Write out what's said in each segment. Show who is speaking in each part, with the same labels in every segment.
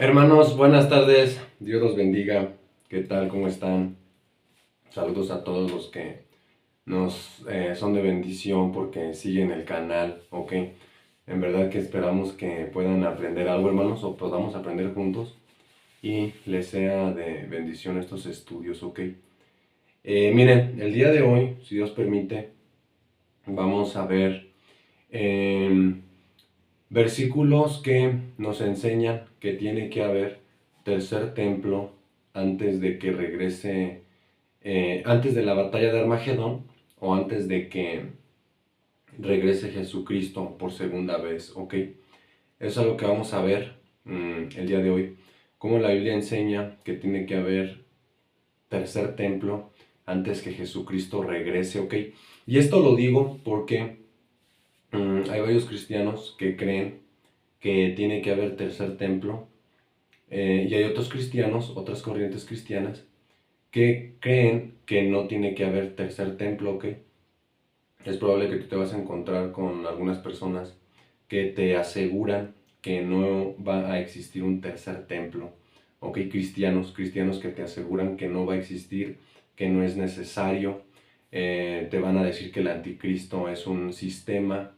Speaker 1: Hermanos, buenas tardes, Dios los bendiga, ¿qué tal? ¿Cómo están? Saludos a todos los que nos son de bendición porque siguen el canal, ¿ok? En verdad que esperamos que puedan aprender algo, hermanos, o podamos aprender juntos y les sea de bendición estos estudios, ¿ok? Miren, el día de hoy, si Dios permite, vamos a ver versículos que nos enseñan que tiene que haber tercer templo antes de que regrese, antes de la batalla de Armagedón o antes de que regrese Jesucristo por segunda vez, ¿ok? Eso es algo que vamos a ver el día de hoy, cómo la Biblia enseña que tiene que haber tercer templo antes que Jesucristo regrese, ¿ok? Y esto lo digo porque hay varios cristianos que creen que tiene que haber tercer templo y hay otros cristianos, otras corrientes cristianas, que creen que no tiene que haber tercer templo, ¿ok? Es probable que tú te vas a encontrar con algunas personas que te aseguran que no va a existir un tercer templo, ¿ok? Cristianos que te aseguran que no va a existir, que no es necesario, te van a decir que el anticristo es un sistema,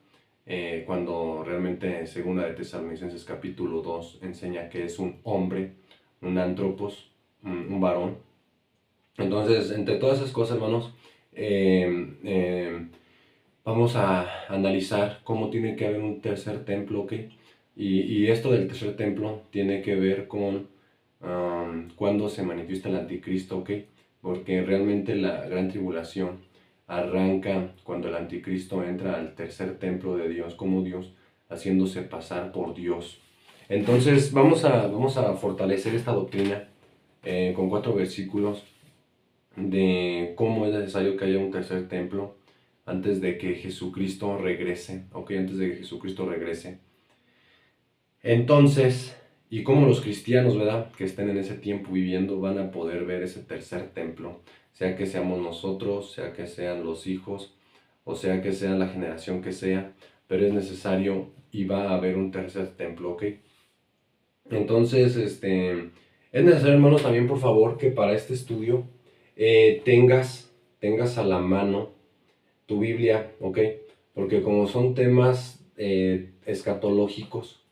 Speaker 1: cuando realmente segunda de Tesalonicenses capítulo 2 enseña que es un hombre, un antropos, un varón. Entonces, entre todas esas cosas, hermanos, eh, eh, vamos a analizar cómo tiene que haber un tercer templo, ¿ok? Y esto del tercer templo tiene que ver con cuándo se manifiesta el anticristo, ¿ok? Porque realmente la gran tribulación arranca cuando el anticristo entra al tercer templo de Dios como Dios, haciéndose pasar por Dios. Entonces vamos a fortalecer esta doctrina con 4 versículos de cómo es necesario que haya un tercer templo antes de que Jesucristo regrese, ¿ok? Antes de que Jesucristo regrese. Entonces, y cómo los cristianos, ¿verdad? Que estén en ese tiempo viviendo van a poder ver ese tercer templo, sea que seamos nosotros, sea que sean los hijos, o sea que sea la generación que sea, pero es necesario y va a haber un tercer templo, ¿ok? Entonces, es necesario, hermanos, también por favor que para este estudio tengas a la mano tu Biblia, ¿ok? Porque como son temas escatológicos,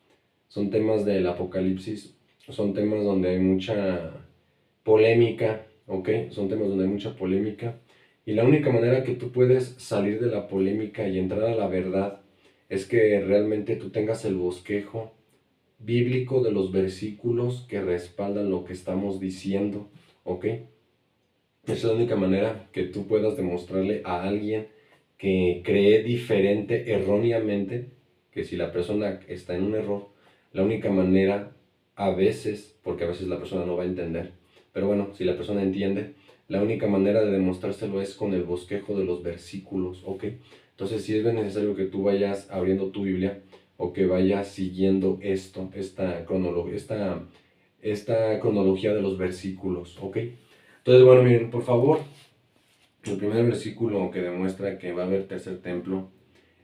Speaker 1: son temas del Apocalipsis, son temas donde hay mucha polémica, ¿ok? Son temas donde hay mucha polémica. Y la única manera que tú puedes salir de la polémica y entrar a la verdad es que realmente tú tengas el bosquejo bíblico de los versículos que respaldan lo que estamos diciendo, ¿ok? Esa es la única manera que tú puedas demostrarle a alguien que cree diferente erróneamente, que si la persona está en un error, la única manera a veces, porque a veces la persona no va a entender, pero bueno, si la persona entiende, la única manera de demostrárselo es con el bosquejo de los versículos, ¿ok? Entonces si es necesario que tú vayas abriendo tu Biblia o que vayas siguiendo esta cronología de los versículos, ¿ok? Entonces, bueno, miren, por favor, el primer versículo que demuestra que va a haber tercer templo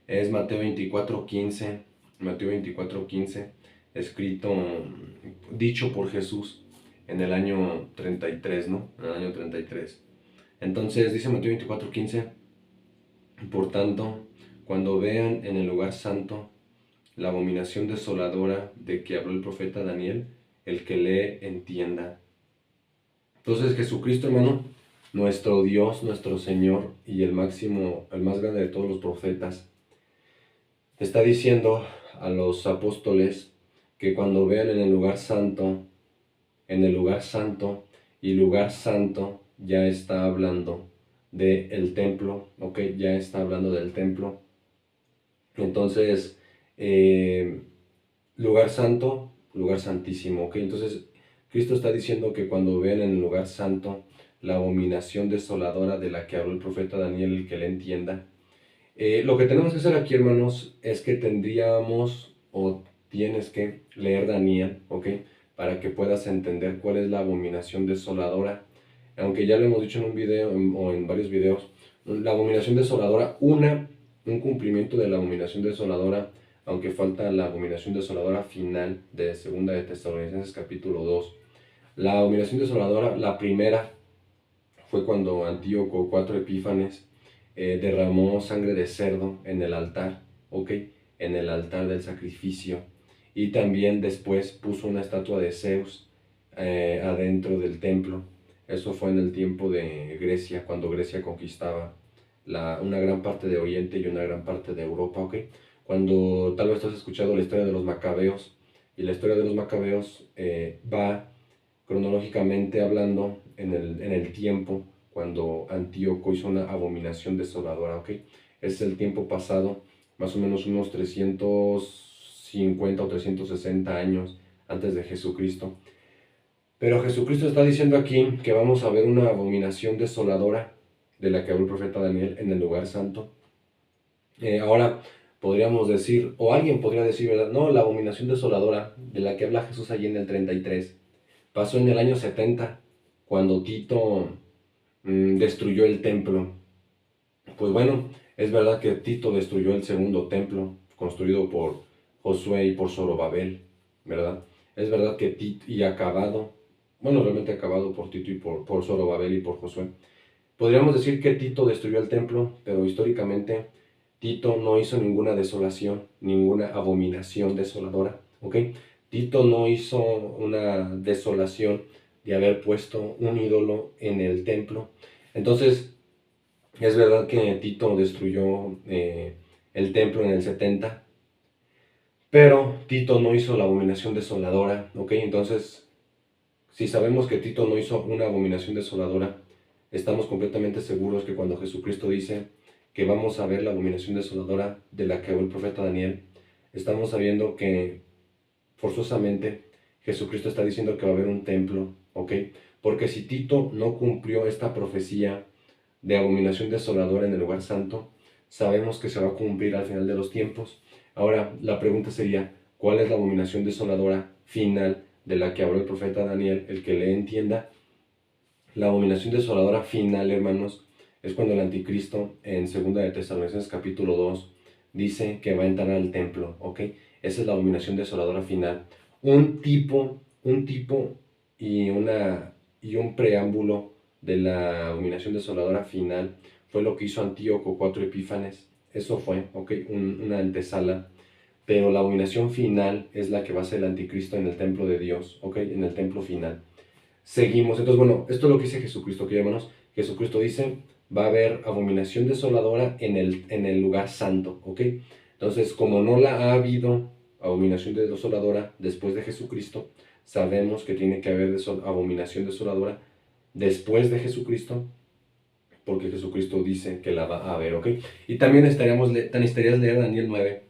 Speaker 1: es Mateo 24:15. Mateo 24:15, escrito, dicho por Jesús en el año 33, ¿no? En el año 33. Entonces dice Mateo 24:15, por tanto, cuando vean en el lugar santo la abominación desoladora de que habló el profeta Daniel, el que lee entienda. Entonces Jesucristo, hermano, nuestro Dios, nuestro Señor y el máximo, el más grande de todos los profetas, está diciendo a los apóstoles que cuando vean en el lugar santo, y lugar santo ya está hablando del templo, ok, ya está hablando del templo. Entonces, lugar santo, lugar santísimo, ok, entonces Cristo está diciendo que cuando vean en el lugar santo la abominación desoladora de la que habló el profeta Daniel, el que le entienda. Lo que tenemos que hacer aquí, hermanos, es que tendríamos o tienes que leer Daniel, ¿ok? Para que puedas entender cuál es la abominación desoladora. Aunque ya lo hemos dicho en un video o en varios videos, la abominación desoladora, un cumplimiento de la abominación desoladora aunque falta la abominación desoladora final de segunda de Tesalonicenses capítulo 2. La abominación desoladora, la primera, fue cuando Antíoco IV Epífanes derramó sangre de cerdo en el altar, ¿ok? En el altar del sacrificio. Y también después puso una estatua de Zeus adentro del templo. Eso fue en el tiempo de Grecia, cuando Grecia conquistaba una gran parte de Oriente y una gran parte de Europa, ¿ok? Cuando tal vez tú has escuchado la historia de los macabeos, y la historia de los macabeos va cronológicamente hablando en el tiempo cuando Antíoco hizo una abominación desoladora, ¿ok? Es el tiempo pasado, más o menos unos 350 o 360 años antes de Jesucristo. Pero Jesucristo está diciendo aquí que vamos a ver una abominación desoladora de la que habló el profeta Daniel en el lugar santo. Ahora podríamos decir, o alguien podría decir, ¿verdad? No, la abominación desoladora de la que habla Jesús allí en el 33 pasó en el año 70, cuando Tito destruyó el templo. Pues bueno, es verdad que Tito destruyó el segundo templo, construido por Josué y por Zorobabel, ¿verdad? Es verdad que Tito, y acabado, bueno, realmente acabado por Tito y por Zorobabel y por Josué. Podríamos decir que Tito destruyó el templo, pero históricamente Tito no hizo ninguna desolación, ninguna abominación desoladora, ¿ok? Tito no hizo una desolación de haber puesto un ídolo en el templo. Entonces, es verdad que Tito destruyó el templo en el 70, pero Tito no hizo la abominación desoladora, ¿ok? Entonces, si sabemos que Tito no hizo una abominación desoladora, estamos completamente seguros que cuando Jesucristo dice que vamos a ver la abominación desoladora de la que habló el profeta Daniel, estamos sabiendo que forzosamente Jesucristo está diciendo que va a haber un templo, ¿ok? Porque si Tito no cumplió esta profecía de abominación desoladora en el lugar santo, sabemos que se va a cumplir al final de los tiempos. Ahora, la pregunta sería, ¿cuál es la abominación desoladora final de la que habló el profeta Daniel? El que le entienda, la abominación desoladora final, hermanos, es cuando el anticristo en 2 de Tesalonicenses capítulo 2 dice que va a entrar al templo, ¿ok? Esa es la abominación desoladora final. Un tipo y un preámbulo de la abominación desoladora final fue lo que hizo Antíoco IV Epífanes. Eso fue, ¿ok? Una antesala. Pero la abominación final es la que va a ser el anticristo en el templo de Dios, ¿ok? En el templo final. Seguimos. Entonces, bueno, esto es lo que dice Jesucristo, que hermanos, Jesucristo dice, va a haber abominación desoladora en el lugar santo, ¿ok? Entonces, como no la ha habido abominación desoladora después de Jesucristo, sabemos que tiene que haber abominación desoladora después de Jesucristo, porque Jesucristo dice que la va a haber, ¿ok? Y también necesitarías leer Daniel 9,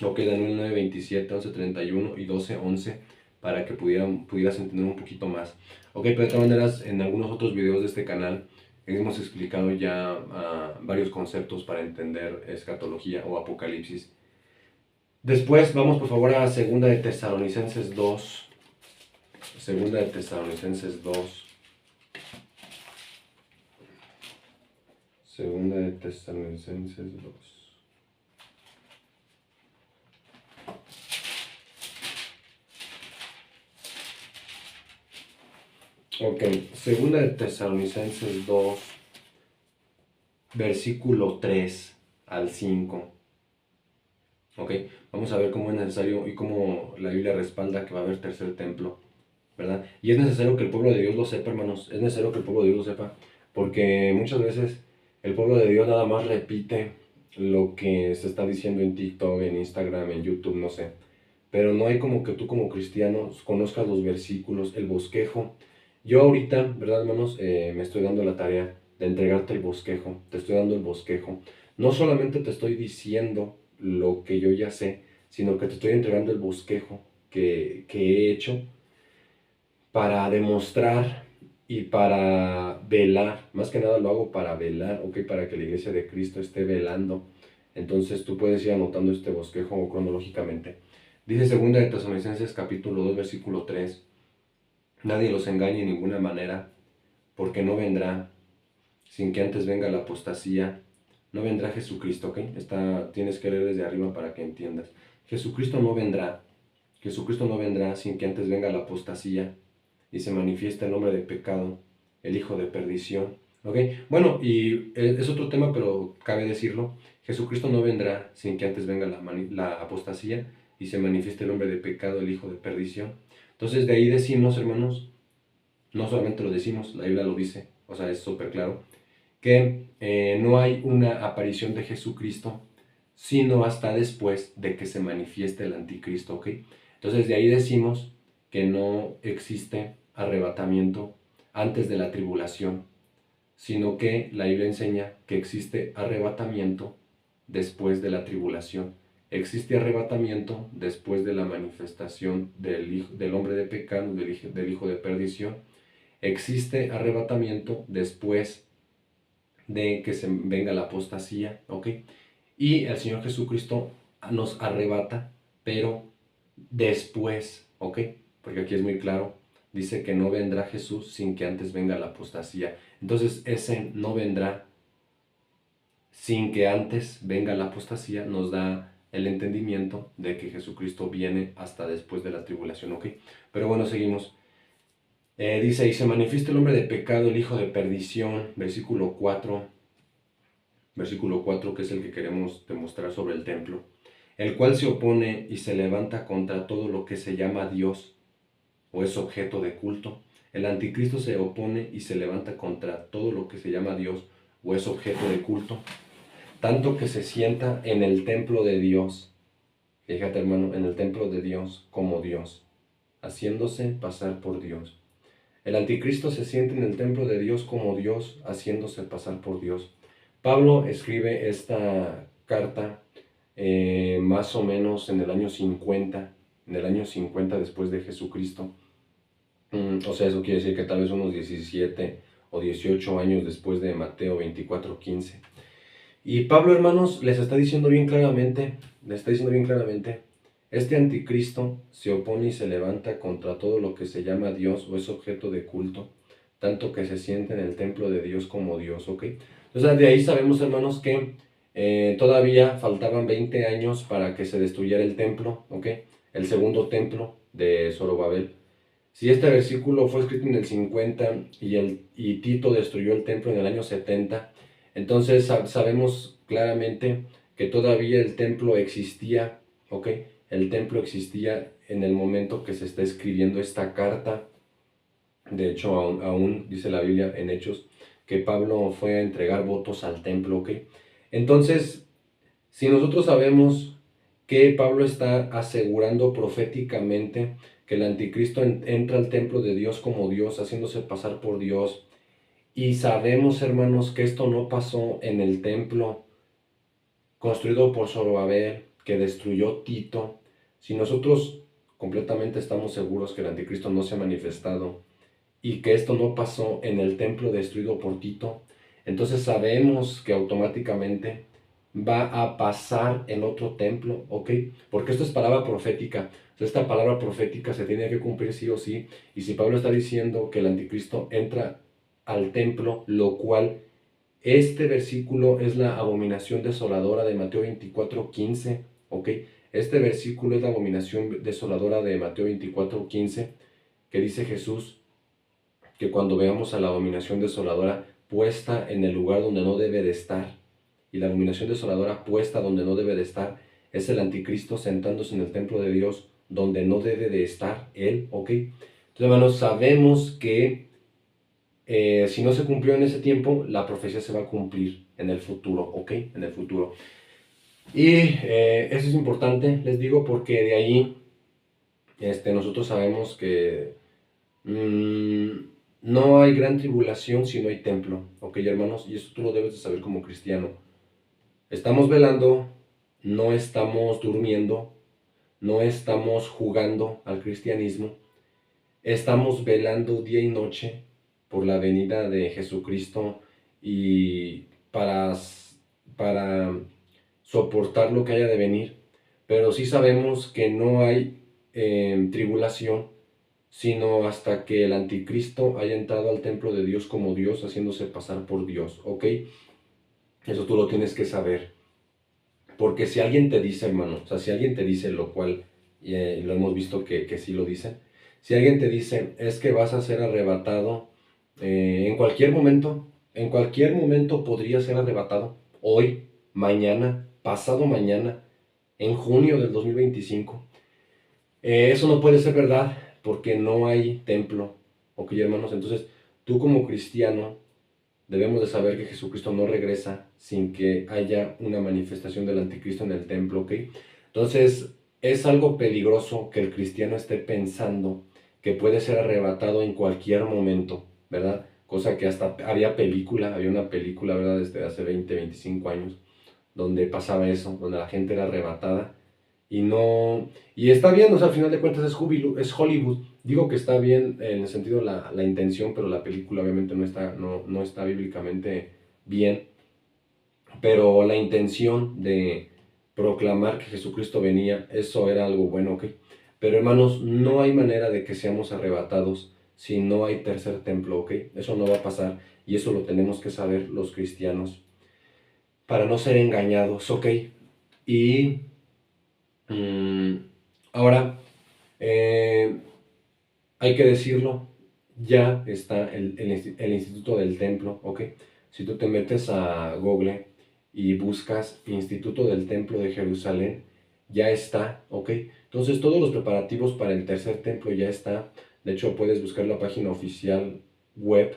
Speaker 1: ok, Daniel 9, 27, 11, 31 y 12, 11, para que pudieras entender un poquito más. Ok, pero de todas maneras, en algunos otros videos de este canal hemos explicado ya varios conceptos para entender escatología o apocalipsis. Después vamos por favor a Segunda de Tesalonicenses 2. Segunda de Tesalonicenses 2. Segunda de Tesalonicenses 2. Ok, segunda de Tesalonicenses 2, versículo 3 al 5. Ok, vamos a ver cómo es necesario y cómo la Biblia respalda que va a haber tercer templo, ¿verdad? Y es necesario que el pueblo de Dios lo sepa, hermanos, es necesario que el pueblo de Dios lo sepa, porque muchas veces el pueblo de Dios nada más repite lo que se está diciendo en TikTok, en Instagram, en YouTube, no sé. Pero no hay como que tú como cristiano conozcas los versículos, el bosquejo. Yo ahorita, ¿verdad, hermanos? Me estoy dando la tarea de entregarte el bosquejo, te estoy dando el bosquejo. No solamente te estoy diciendo lo que yo ya sé, sino que te estoy entregando el bosquejo que he hecho para demostrar y para velar. Más que nada lo hago para velar, ok, para que la iglesia de Cristo esté velando. Entonces tú puedes ir anotando este bosquejo cronológicamente. Dice 2 de Tesalonicenses capítulo 2 versículo 3, nadie los engañe en ninguna manera, porque no vendrá sin que antes venga la apostasía no vendrá Jesucristo, ¿ok? Tienes que leer desde arriba para que entiendas. Jesucristo no vendrá, Jesucristo no vendrá sin que antes venga la apostasía y se manifieste el hombre de pecado, el hijo de perdición, ¿ok? Bueno, y es otro tema, pero cabe decirlo, Jesucristo no vendrá sin que antes venga la apostasía y se manifieste el hombre de pecado, el hijo de perdición. Entonces de ahí decimos, hermanos, no solamente lo decimos, la Biblia lo dice, o sea, es súper claro, que no hay una aparición de Jesucristo, sino hasta después de que se manifieste el anticristo, ¿ok? Entonces de ahí decimos que no existe arrebatamiento antes de la tribulación, sino que la Biblia enseña que existe arrebatamiento después de la tribulación. Existe arrebatamiento después de la manifestación del hombre de pecado, del hijo de perdición. Existe arrebatamiento después de que se venga la apostasía, ¿ok? Y el Señor Jesucristo nos arrebata, pero después, ¿ok? Porque aquí es muy claro, dice que no vendrá Jesús sin que antes venga la apostasía. Entonces ese no vendrá sin que antes venga la apostasía nos da el entendimiento de que Jesucristo viene hasta después de la tribulación, ¿ok? Pero bueno, seguimos. Dice, y se manifiesta el hombre de pecado, el hijo de perdición, versículo 4, que es el que queremos demostrar sobre el templo, el cual se opone y se levanta contra todo lo que se llama Dios o es objeto de culto. El anticristo se opone y se levanta contra todo lo que se llama Dios o es objeto de culto, tanto que se sienta en el templo de Dios, fíjate hermano, en el templo de Dios como Dios, haciéndose pasar por Dios. El anticristo se siente en el templo de Dios como Dios, haciéndose pasar por Dios. Pablo escribe esta carta más o menos en el año 50, después de Jesucristo. O sea, eso quiere decir que tal vez unos 17 o 18 años después de Mateo 24:15. Y Pablo, hermanos, les está diciendo bien claramente, este anticristo se opone y se levanta contra todo lo que se llama Dios o es objeto de culto, tanto que se siente en el templo de Dios como Dios, ¿ok? Entonces de ahí sabemos, hermanos, que todavía faltaban 20 años para que se destruyera el templo, ¿ok? El segundo templo de Zorobabel. Si este versículo fue escrito en el 50 y Tito destruyó el templo en el año 70, entonces sabemos claramente que todavía el templo existía, ¿ok? El templo existía en el momento que se está escribiendo esta carta. De hecho, aún dice la Biblia en Hechos que Pablo fue a entregar votos al templo, ¿ok? Entonces, si nosotros sabemos que Pablo está asegurando proféticamente que el anticristo entra al templo de Dios como Dios, haciéndose pasar por Dios, y sabemos, hermanos, que esto no pasó en el templo construido por Zorobabel, que destruyó Tito, si nosotros completamente estamos seguros que el anticristo no se ha manifestado y que esto no pasó en el templo destruido por Tito, entonces sabemos que automáticamente va a pasar en otro templo, ¿ok? Porque esto es palabra profética. Esta palabra profética se tiene que cumplir sí o sí. Y si Pablo está diciendo que el anticristo entra al templo, lo cual este versículo es la abominación desoladora de Mateo 24:15, ¿ok? Este versículo es la abominación desoladora de Mateo 24:15, que dice Jesús que cuando veamos a la abominación desoladora puesta en el lugar donde no debe de estar, y la abominación desoladora puesta donde no debe de estar, es el anticristo sentándose en el templo de Dios donde no debe de estar él, ¿ok? Entonces, hermanos, sabemos que si no se cumplió en ese tiempo, la profecía se va a cumplir en el futuro, ¿ok? En el futuro. Y eso es importante, les digo, porque de ahí nosotros sabemos que no hay gran tribulación si no hay templo, ¿ok, hermanos? Y eso tú lo debes de saber como cristiano. Estamos velando, no estamos durmiendo, no estamos jugando al cristianismo, estamos velando día y noche por la venida de Jesucristo y para soportar lo que haya de venir, pero sí sabemos que no hay tribulación, sino hasta que el anticristo haya entrado al templo de Dios como Dios, haciéndose pasar por Dios, ¿ok? Eso tú lo tienes que saber. Porque si alguien te dice, hermano, o sea, si alguien te dice, lo cual lo hemos visto que sí lo dicen, si alguien te dice, es que vas a ser arrebatado en cualquier momento podría ser arrebatado, hoy, mañana, pasado mañana, en junio del 2025. Eso no puede ser verdad porque no hay templo, ok, hermanos. Entonces, tú como cristiano debemos de saber que Jesucristo no regresa sin que haya una manifestación del anticristo en el templo, ¿ok? Entonces, es algo peligroso que el cristiano esté pensando que puede ser arrebatado en cualquier momento, ¿verdad? Cosa que hasta había una película, ¿verdad? Desde hace 20, 25 años, donde pasaba eso, donde la gente era arrebatada y no, y está bien, o sea, al final de cuentas es Hollywood. Digo que está bien en el sentido la intención, pero la película obviamente no está bíblicamente bien. Pero la intención de proclamar que Jesucristo venía, eso era algo bueno, ¿ok? Pero hermanos, no hay manera de que seamos arrebatados si no hay tercer templo, ¿ok? Eso no va a pasar y eso lo tenemos que saber los cristianos para no ser engañados, ¿ok? Y mm, ahora, eh, hay que decirlo, ya está el Instituto del Templo, ¿ok? Si tú te metes a Google y buscas Instituto del Templo de Jerusalén, ya está, ¿ok? Entonces todos los preparativos para el tercer templo ya está. De hecho, puedes buscar la página oficial web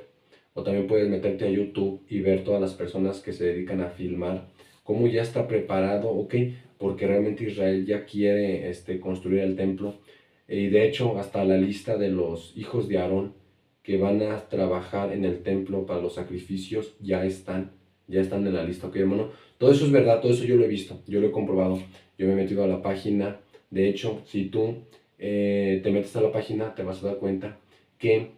Speaker 1: o también puedes meterte a YouTube y ver todas las personas que se dedican a filmar cómo ya está preparado, ¿ok? Porque realmente Israel ya quiere construir el templo. Y de hecho, hasta la lista de los hijos de Aarón que van a trabajar en el templo para los sacrificios ya están en la lista, ¿ok, hermano? Todo eso es verdad, todo eso yo lo he visto, yo lo he comprobado, yo me he metido a la página. De hecho, si tú te metes a la página, te vas a dar cuenta que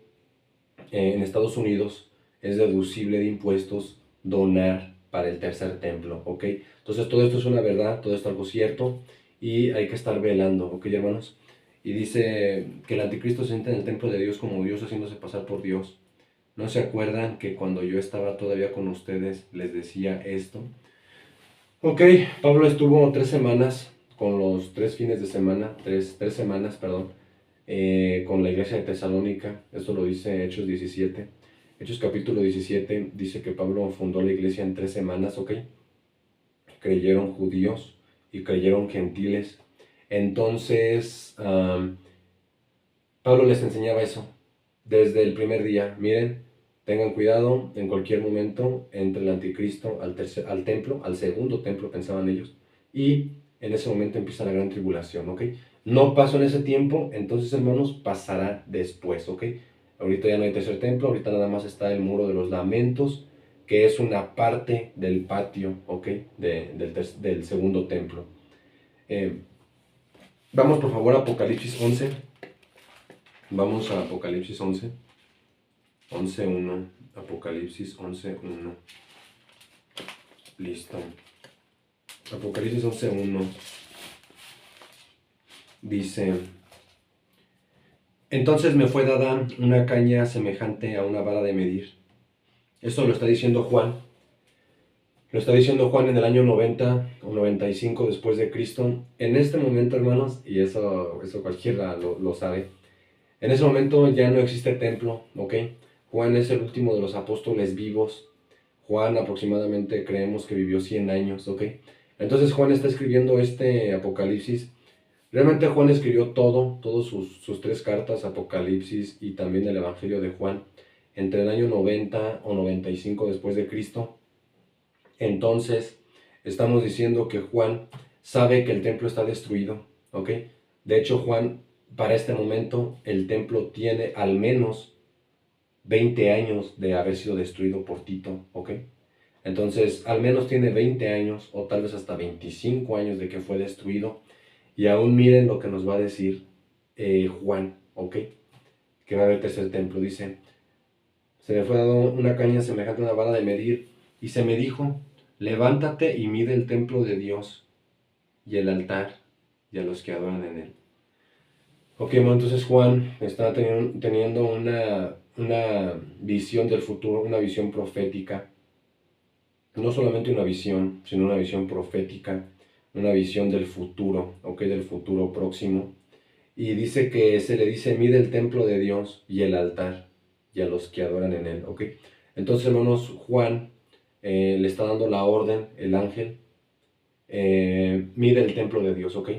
Speaker 1: en Estados Unidos es deducible de impuestos donar para el tercer templo, ¿ok? Entonces todo esto es una verdad, todo esto es algo cierto y hay que estar velando, ¿ok, hermanos? Y dice que el anticristo se sienta en el templo de Dios como Dios haciéndose pasar por Dios. ¿No se acuerdan que cuando yo estaba todavía con ustedes les decía esto? Ok, Pablo estuvo 3 semanas con los 3 fines de semana, tres semanas, perdón, con la iglesia de Tesalónica. Esto lo dice Hechos 17. Hechos capítulo 17 dice que Pablo fundó la iglesia en 3 semanas, ok. Creyeron judíos y creyeron gentiles. Entonces, Pablo les enseñaba eso desde el primer día. Miren, tengan cuidado, en cualquier momento entre el anticristo al templo, al segundo templo, pensaban ellos, y en ese momento empieza la gran tribulación, ¿ok? No pasó en ese tiempo, entonces, hermanos, pasará después, ¿ok? Ahorita ya no hay tercer templo, ahorita nada más está el muro de los lamentos, que es una parte del patio, ¿ok? Del segundo templo. Vamos por favor a Apocalipsis 11. Vamos a Apocalipsis 11. 11.1. Apocalipsis 11.1. Listo. Apocalipsis 11.1 dice: Entonces me fue dada una caña semejante a una vara de medir. Esto lo está diciendo Juan. Lo está diciendo Juan en el año 90 o 95 después de Cristo. En este momento, hermanos, y eso cualquiera lo sabe, en ese momento ya no existe templo, ¿ok? Juan es el último de los apóstoles vivos. Juan aproximadamente creemos que vivió 100 años, ¿ok? Entonces Juan está escribiendo este Apocalipsis. Realmente Juan escribió todos sus 3 cartas, Apocalipsis y también el Evangelio de Juan, entre el año 90 o 95 después de Cristo. Entonces, estamos diciendo que Juan sabe que el templo está destruido, ¿ok? De hecho, Juan, para este momento, el templo tiene al menos 20 años de haber sido destruido por Tito, ¿ok? Entonces, al menos tiene 20 años o tal vez hasta 25 años de que fue destruido. Y aún miren lo que nos va a decir Juan, ¿ok? Que va a haber tercer templo. Dice: se me fue dado una caña semejante a una vara de medir y se me dijo: levántate y mide el templo de Dios y el altar y a los que adoran en él. Ok, bueno, entonces Juan está teniendo una visión del futuro, una visión profética. no solamente una visión, sino una visión profética, una visión del futuro, ¿ok? Del futuro próximo. Y dice que se le dice, mide el templo de Dios y el altar y a los que adoran en él, ¿ok? Entonces, hermanos, Juan le está dando la orden, el ángel, mide el templo de Dios, ¿ok?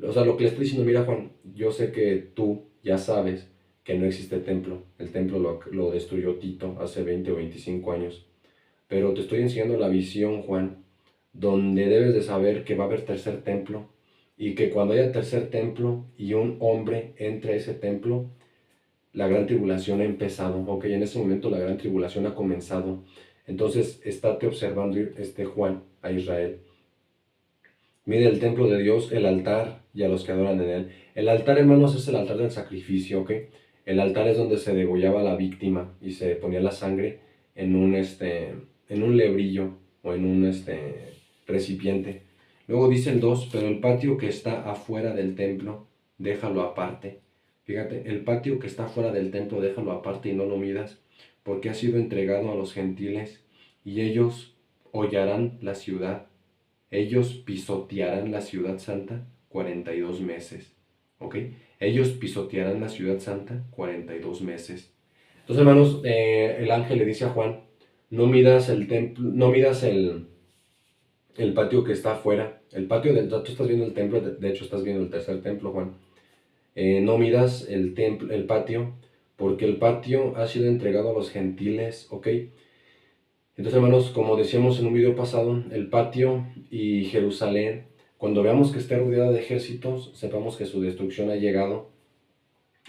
Speaker 1: O sea, lo que le está diciendo, mira Juan, yo sé que tú ya sabes que no existe templo. El templo lo destruyó Tito hace 20 o 25 años. Pero te estoy enseñando la visión, Juan, donde debes de saber que va a haber tercer templo y que cuando haya tercer templo y un hombre entre a ese templo, la gran tribulación ha empezado, ok, en ese momento la gran tribulación ha comenzado. Entonces, estate observando este Juan a Israel. Mide el templo de Dios, el altar y a los que adoran en él. El altar, hermanos, es el altar del sacrificio, ¿ok? El altar es donde se degollaba la víctima y se ponía la sangre en un lebrillo o en un recipiente. Luego dice el 2, pero el patio que está afuera del templo, déjalo aparte. Fíjate, el patio que está afuera del templo, déjalo aparte y no lo midas, porque ha sido entregado a los gentiles y ellos hollarán la ciudad. Ellos pisotearán la ciudad santa 42 meses. ¿Ok? Ellos pisotearán la ciudad santa 42 meses. Entonces, hermanos, el ángel le dice a Juan, no midas el templo, no midas el patio que está afuera. El patio, tú estás viendo el templo, de hecho estás viendo el tercer templo, Juan. No midas el patio, porque el patio ha sido entregado a los gentiles, ¿ok? Entonces, hermanos, como decíamos en un video pasado, el patio y Jerusalén, cuando veamos que esté rodeada de ejércitos, sepamos que su destrucción ha llegado.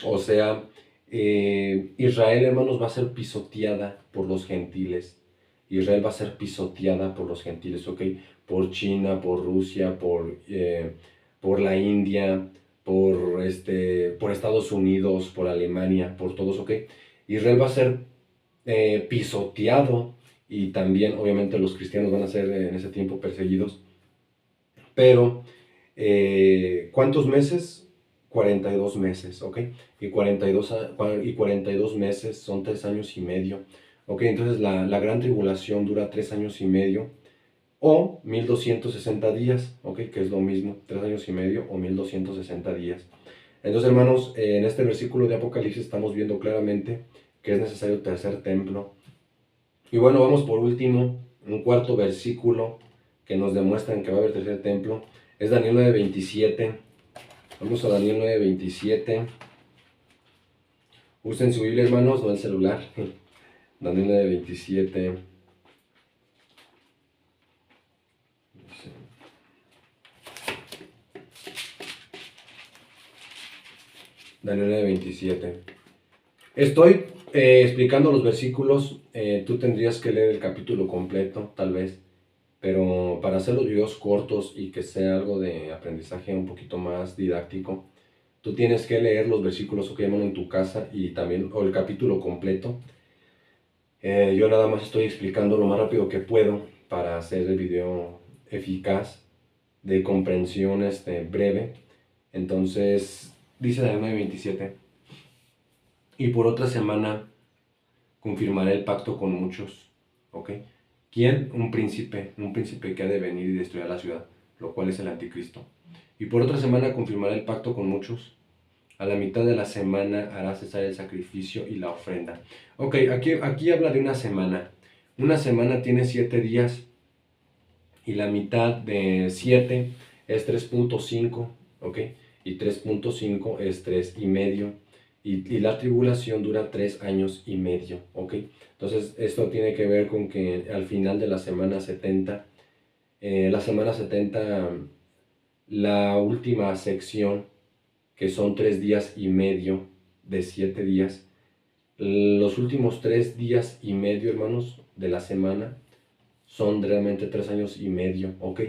Speaker 1: O sea, Israel, hermanos, va a ser pisoteada por los gentiles. Israel va a ser pisoteada por los gentiles, ¿ok? Por China, por Rusia, por la India, por Estados Unidos, por Alemania, por todos, ¿ok? Israel va a ser pisoteado y también, obviamente, los cristianos van a ser en ese tiempo perseguidos. Pero, ¿cuántos meses? 42 meses, ¿ok? Y 42 meses son 3 años y medio, ¿ok? Entonces la gran tribulación dura 3 años y medio o 1260 días, ¿ok? Que es lo mismo, 3 años y medio o 1260 días. Entonces, hermanos, en este versículo de Apocalipsis estamos viendo claramente que es necesario el tercer templo. Y bueno, vamos por último, un cuarto versículo que nos demuestra que va a haber tercer templo. Es Daniel 9:27. Vamos a Daniel 9:27. Usen su Biblia, hermanos, no el celular. Daniel 9:27. Daniel 9:27. Estoy explicando los versículos. Tú tendrías que leer el capítulo completo, tal vez. Pero para hacer los videos cortos y que sea algo de aprendizaje un poquito más didáctico, tú tienes que leer los versículos que llaman en tu casa y también, o el capítulo completo. Yo nada más estoy explicando lo más rápido que puedo para hacer el video eficaz, de comprensión breve. Entonces, dice Daniel 9:27, y por otra semana confirmaré el pacto con muchos. ¿Ok? ¿Quién? Un príncipe que ha de venir y destruir la ciudad, lo cual es el anticristo. Y por otra semana confirmará el pacto con muchos. A la mitad de la semana hará cesar el sacrificio y la ofrenda. Ok, aquí habla de una semana. Una semana tiene 7 días y la mitad de 7 es 3.5, ok, y 3.5 es 3 y medio. Y la tribulación dura 3 años y medio, ok. Entonces esto tiene que ver con que al final de la semana 70, la última sección, que son 3 días y medio de 7 días, los últimos 3 días y medio, hermanos, de la semana son realmente 3 años y medio, ¿ok?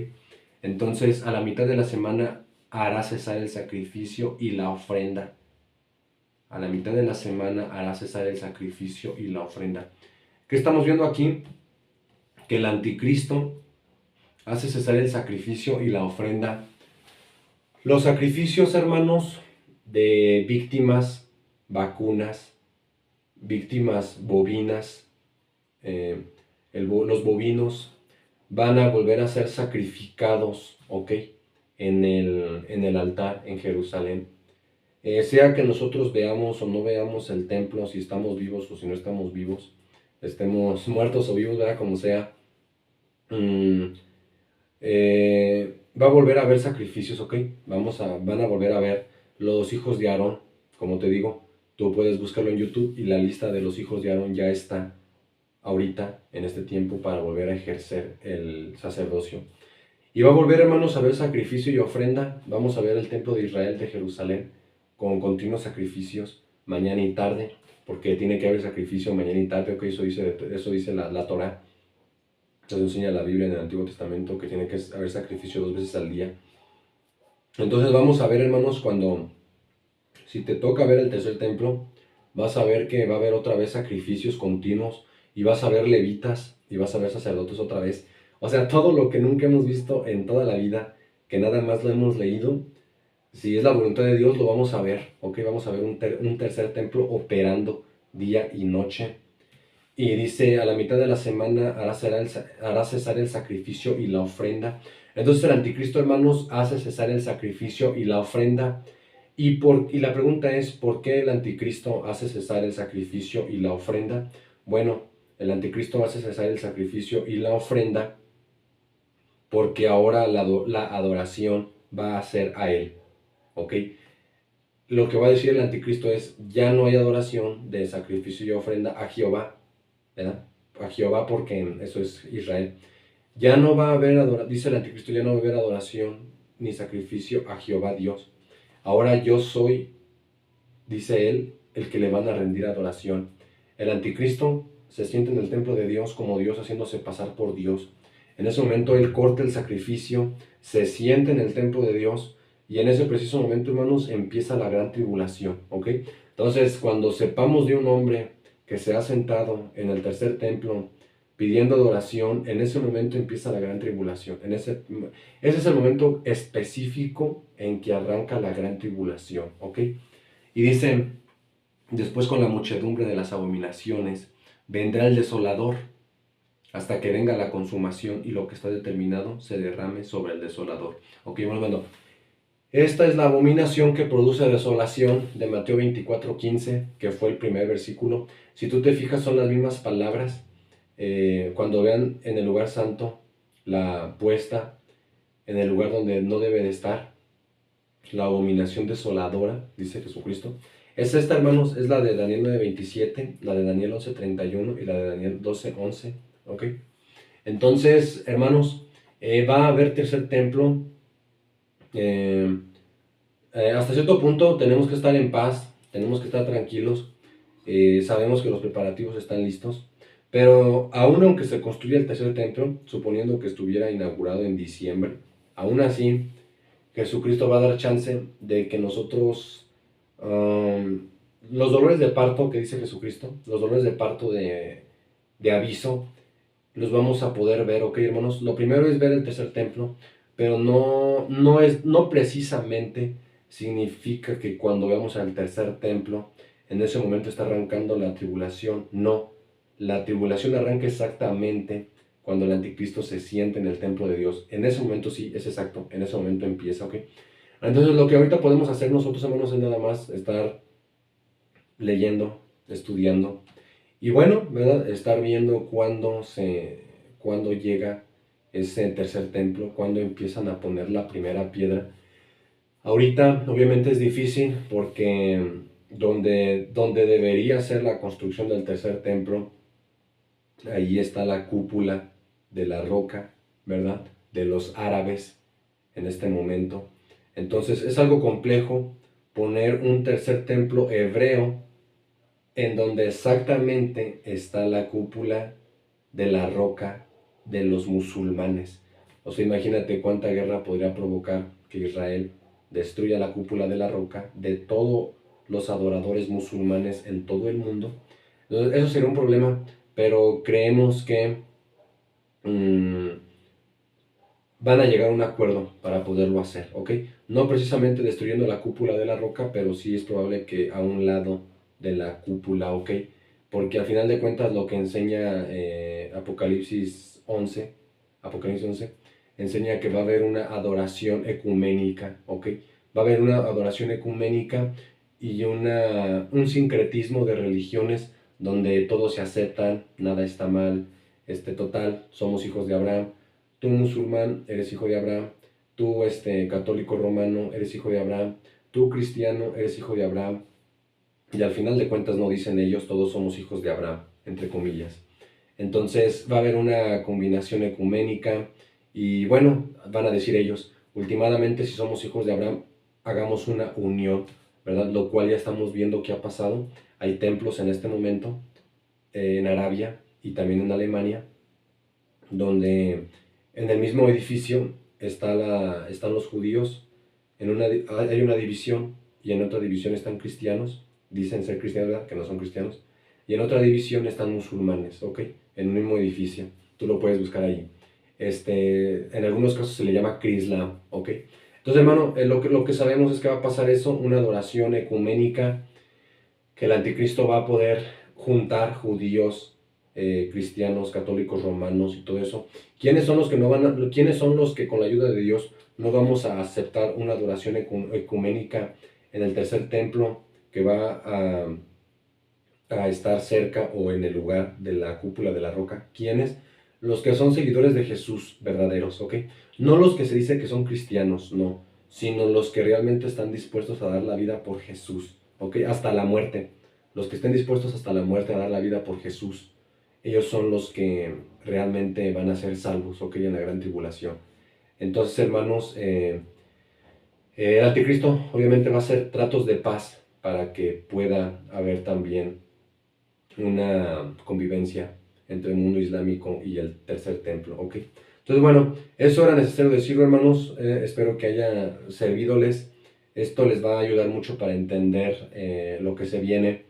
Speaker 1: Entonces, a la mitad de la semana hará cesar el sacrificio y la ofrenda. A la mitad de la semana hará cesar el sacrificio y la ofrenda. ¿Qué estamos viendo aquí? Que el anticristo hace cesar el sacrificio y la ofrenda. Los sacrificios, hermanos, de víctimas, vacunas, víctimas bovinas, los bovinos, van a volver a ser sacrificados, ¿ok? En el altar en Jerusalén. Sea que nosotros veamos o no veamos el templo, si estamos vivos o si no estamos vivos, estemos muertos o vivos, ¿verdad? Como sea, mm, va a volver a haber sacrificios, ¿ok? Van a volver a ver los hijos de Aarón, como te digo, tú puedes buscarlo en YouTube y la lista de los hijos de Aarón ya está ahorita, en este tiempo, para volver a ejercer el sacerdocio. Y va a volver, hermanos, a ver sacrificio y ofrenda. Vamos a ver el templo de Israel de Jerusalén con continuos sacrificios mañana y tarde, porque tiene que haber sacrificio mañana y tarde, ok, eso dice la Torah. Eso enseña la Biblia en el Antiguo Testamento, que tiene que haber sacrificio 2 veces al día. Entonces vamos a ver, hermanos, si te toca ver el tercer templo, vas a ver que va a haber otra vez sacrificios continuos, y vas a ver levitas, y vas a ver sacerdotes otra vez. O sea, todo lo que nunca hemos visto en toda la vida, que nada más lo hemos leído, si es la voluntad de Dios, lo vamos a ver, ¿ok? Vamos a ver un tercer templo operando día y noche. Y dice, a la mitad de la semana hará cesar el sacrificio y la ofrenda. Entonces el anticristo, hermanos, hace cesar el sacrificio y la ofrenda. Y la pregunta es, ¿por qué el anticristo hace cesar el sacrificio y la ofrenda? Bueno, el anticristo hace cesar el sacrificio y la ofrenda porque ahora la adoración va a ser a él, ¿ok? Lo que va a decir el anticristo es, ya no hay adoración de sacrificio y ofrenda a Jehová, ¿verdad? A Jehová, porque eso es Israel. Ya no va a haber adoración, dice el anticristo, ya no va a haber adoración ni sacrificio a Jehová Dios. Ahora yo soy, dice él, el que le van a rendir adoración. El anticristo se siente en el templo de Dios como Dios, haciéndose pasar por Dios. En ese momento él corta el sacrificio, se siente en el templo de Dios, y en ese preciso momento, hermanos, empieza la gran tribulación, ¿ok? Entonces, cuando sepamos de un hombre que se ha sentado en el tercer templo pidiendo adoración, en ese momento empieza la gran tribulación. Ese es el momento específico en que arranca la gran tribulación, ¿ok? Y dice, después con la muchedumbre de las abominaciones, vendrá el desolador, hasta que venga la consumación y lo que está determinado se derrame sobre el desolador. Ok, bueno, esta es la abominación que produce desolación de Mateo 24:15, que fue el primer versículo. Si tú te fijas, son las mismas palabras. Cuando vean en el lugar santo la puesta en el lugar donde no debe de estar, la abominación desoladora, dice Jesucristo. Es esta, hermanos, es la de Daniel 9:27, la de Daniel 11:31 y la de Daniel 12:11, ¿ok? Entonces, hermanos, va a haber tercer templo. Hasta cierto punto tenemos que estar en paz, tenemos que estar tranquilos, sabemos que los preparativos están listos, pero aún aunque se construya el tercer templo, suponiendo que estuviera inaugurado en diciembre, aún así Jesucristo va a dar chance de que nosotros, los dolores de parto que dice Jesucristo, los dolores de parto de aviso, los vamos a poder ver, ok, hermanos. Lo primero es ver el tercer templo, pero no precisamente significa que cuando veamos al tercer templo, en ese momento está arrancando la tribulación. No, la tribulación arranca exactamente cuando el anticristo se siente en el templo de Dios. En ese momento sí, es exacto, en ese momento empieza, ok. Entonces lo que ahorita podemos hacer nosotros, hermanos, es nada más estar leyendo, estudiando, y bueno, ¿verdad? Estar viendo cuándo llega ese tercer templo, cuándo empiezan a poner la primera piedra. Ahorita obviamente es difícil porque donde debería ser la construcción del tercer templo, ahí está la cúpula de la roca, ¿verdad? De los árabes en este momento. Entonces es algo complejo poner un tercer templo hebreo en donde exactamente está la cúpula de la roca de los musulmanes. O sea, imagínate cuánta guerra podría provocar que Israel destruya la cúpula de la roca de todos los adoradores musulmanes en todo el mundo. Entonces, eso sería un problema, pero creemos que van a llegar a un acuerdo para poderlo hacer, ¿ok? No precisamente destruyendo la cúpula de la roca, pero sí es probable que a un lado de la cúpula, ¿ok? Porque al final de cuentas lo que enseña Apocalipsis 11 Apocalipsis 11, enseña que va a haber una adoración ecuménica, ¿ok? Va a haber una adoración ecuménica y un sincretismo de religiones donde todos se aceptan, nada está mal, total, somos hijos de Abraham. Tú musulmán eres hijo de Abraham, tú católico romano eres hijo de Abraham, tú cristiano eres hijo de Abraham. Y al final de cuentas no dicen ellos, todos somos hijos de Abraham, entre comillas. Entonces va a haber una combinación ecuménica y bueno, van a decir ellos, últimamente si somos hijos de Abraham, hagamos una unión, ¿verdad? Lo cual ya estamos viendo que ha pasado. Hay templos en este momento en Arabia y también en Alemania, donde en el mismo edificio están los judíos, hay una división y en otra división están cristianos, dicen ser cristianos, ¿verdad? Que no son cristianos, y en otra división están musulmanes, ¿ok? En un mismo edificio, tú lo puedes buscar ahí. En algunos casos se le llama Crislam, ¿ok? Entonces, hermano, lo que sabemos es que va a pasar eso, una adoración ecuménica, que el anticristo va a poder juntar judíos, cristianos, católicos, romanos y todo eso. ¿Quiénes son los que no quiénes son los que con la ayuda de Dios no vamos a aceptar una adoración ecuménica en el tercer templo que va a estar cerca o en el lugar de la cúpula de la roca? ¿Quiénes? Los que son seguidores de Jesús verdaderos, ¿ok? No los que se dice que son cristianos, no, sino los que realmente están dispuestos a dar la vida por Jesús, ¿ok? Hasta la muerte. Los que estén dispuestos hasta la muerte a dar la vida por Jesús, ellos son los que realmente van a ser salvos, ¿ok? En la gran tribulación. Entonces, hermanos, el anticristo obviamente va a hacer tratos de paz para que pueda haber también una convivencia entre el mundo islámico y el tercer templo, ¿ok? Entonces, bueno, eso era necesario decirlo, hermanos. Espero que haya servidoles. Esto les va a ayudar mucho para entender lo que se viene.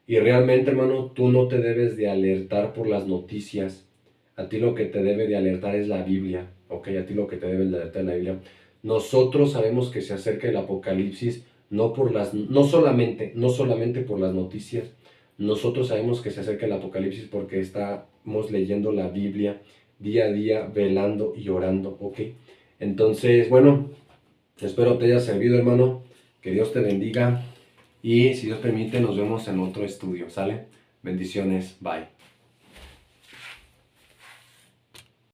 Speaker 1: Y realmente, hermano, tú no te debes de alertar por las noticias. A ti lo que te debe de alertar es la Biblia, ¿ok? A ti lo que te debe de alertar es la Biblia. Nosotros sabemos que se acerca el Apocalipsis no solamente por las noticias. Nosotros sabemos que se acerca el Apocalipsis porque estamos leyendo la Biblia día a día, velando y orando, ¿ok? Entonces, bueno, espero te haya servido, hermano. Que Dios te bendiga. Y si Dios permite, nos vemos en otro estudio, ¿sale? Bendiciones, bye.